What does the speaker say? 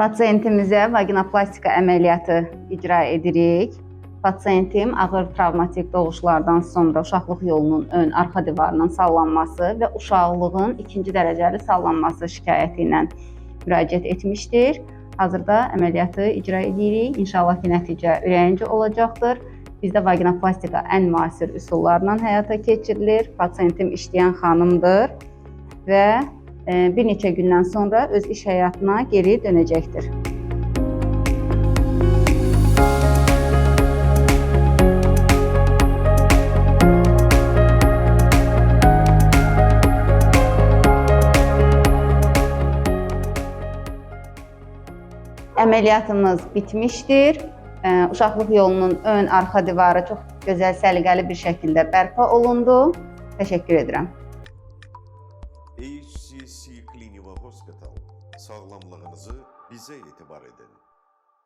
Pasientimizə vaginoplastika əməliyyatı icra edirik. Pasientim ağır travmatik doğuşlardan sonra uşaqlıq yolunun ön arxa divarının sallanması və uşaqlığın 2-ci dərəcəli sallanması şikayəti ilə müraciət etmişdir. Hazırda əməliyyatı icra edirik. İnşallah ki, nəticə ürəyincə olacaqdır. Bizdə vaginoplastika ən müasir üsullarla həyata keçirilir. Pasientim işləyən xanımdır və bir neçə gündən sonra öz iş həyatına geri dönəcəkdir. Əməliyyatımız bitmişdir. Uşaqlıq yolunun ön arxa divarı çox gözəl, səliqəli bir şəkildə bərpa olundu. Təşəkkür edirəm. HCC Clinical Hospital, sağlamlığınızı bizə etibar edin.